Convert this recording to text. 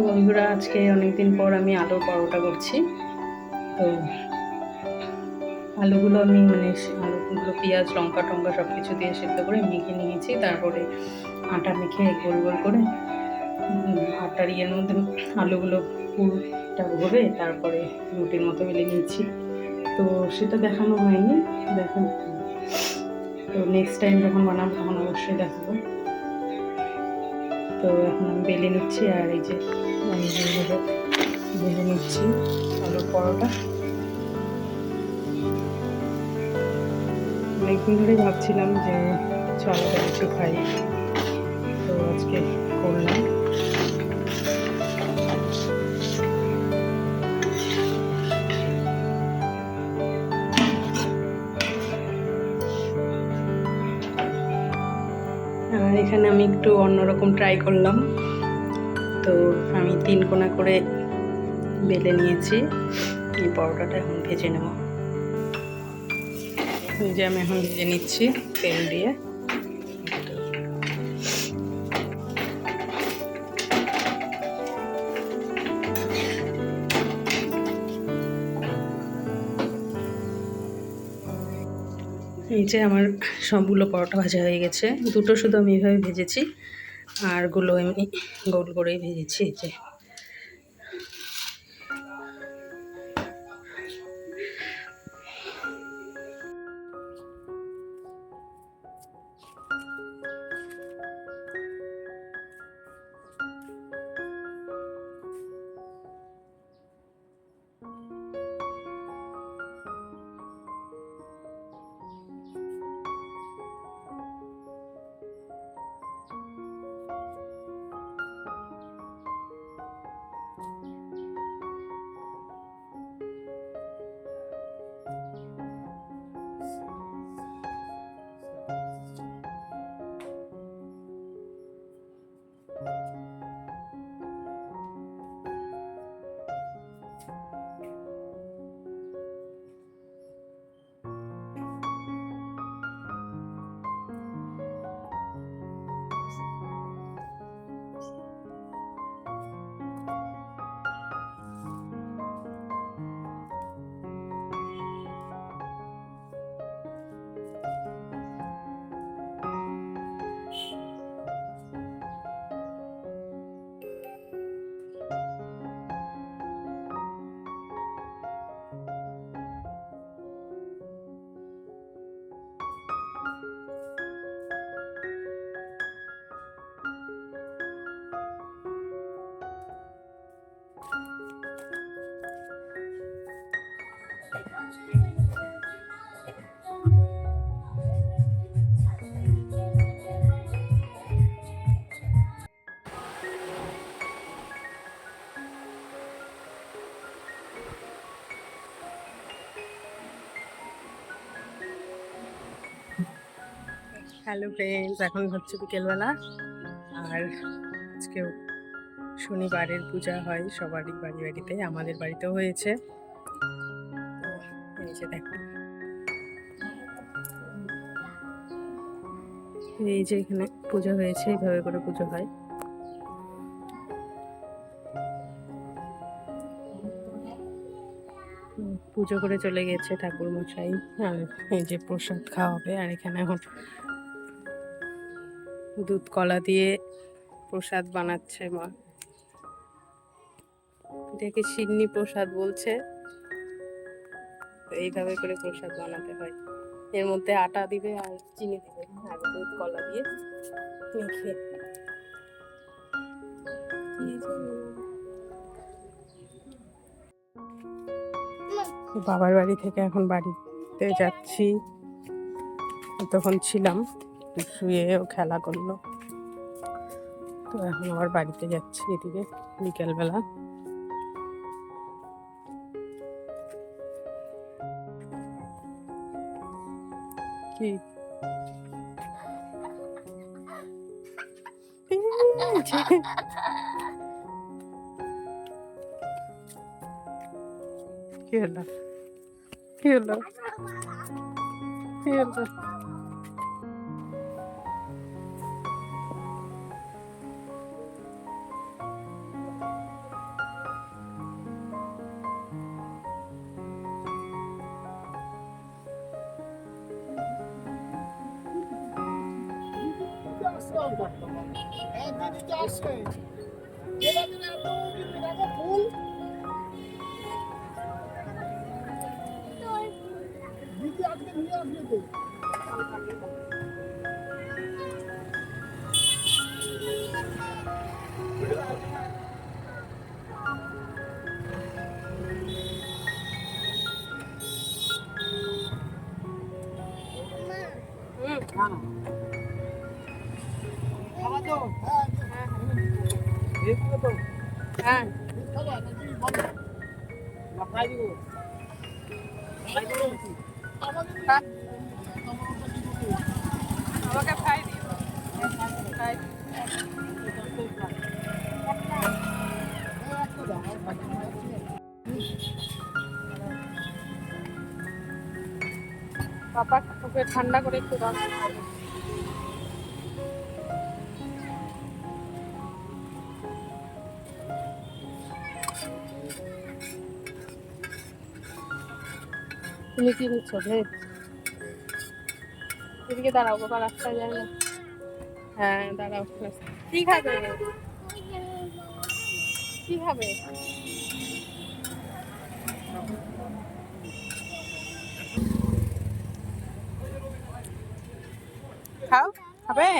বন্ধুরা, আজকে অনেকদিন পর আমি আলুর পরোটা করছি। তো আলুগুলো আমি আলুগুলো পেঁয়াজ লঙ্কা টঙ্কা সব কিছু দিয়ে সেদ্ধ করে মেখে নিয়েছি। তারপরে আটা মেখে গোল গোল করে আটার ইয়ের মধ্যে আলুগুলো পুরটা ভরে তারপরে রুটির মতো বেলে নিয়েছি। তো সেটা দেখানো হয়নি, দেখানো। তো নেক্সট টাইম যখন বানাবো তখন অবশ্যই দেখাবো। তো এখন আমি বেলে নিচ্ছি, আর এই যে আমি যেভাবে ভেজে নিচ্ছি আলুর পরোটা। অনেকদিন ধরেই ভাবছিলাম যে আলাদা কিছু খাই, তো আজকে করলাম। আর এখানে আমি একটু অন্যরকম ট্রাই করলাম। তো আমি 3 কোনা করে বেলে নিয়েছি। এই পরোটাটা এখন ভেজে নেব। এই যে আমি এখন ভেজে নিচ্ছি তেল দিয়ে। এই যে আমার সবগুলো পরোটা ভাজা হয়ে গেছে। দুটো শুধু আমি এইভাবে ভেজেছি, আর গুলো এমনি গোল করেই ভেজেছি। এই যে হ্যালো ফ্রেন্ডস, এখন হচ্ছে বিকেলবেলা। আর আজকে শনিবারের পূজা হয় সবারই বাড়ি বাড়িতে, আমাদের বাড়িতেও হয়েছে। এই যে দেখো, এই যে এখানে পুজো হয়েছে, এইভাবে করে পুজো হয়। পুজো করে চলে গেছে ঠাকুর মশাই, আর এই যে প্রসাদ খাওয়া হবে। আর এখানে এখন দুধ কলা দিয়ে প্রসাদ বানাচ্ছে মা। এটাকে সিন্নি প্রসাদ বলছে। এইভাবে করে প্রসাদ বানাতে হয়। এর মধ্যে আটা দিবে আর চিনি দিবে আর দুধ কলা দিয়ে মেখে। বাবার বাড়ি থেকে এখন বাড়িতে যাচ্ছি। তখন ছিলাম, শুয়েও খেলা করলো। তো এখন আবার বাড়িতে যাচ্ছি এদিকে বিকেলবেলা। কি কি হলো, কি হলো, কি হলো? হ্যাঁ আমাকে খাই দিও খাই পাপা ওকে ঠান্ডা করে একটু দাও তুমি কি করছো ভেজ এদিকে দাঁড়াও বাবা রাস্তায় যায় না হ্যাঁ দাঁড়াও কি খাবে কি খাবে খাও খাবে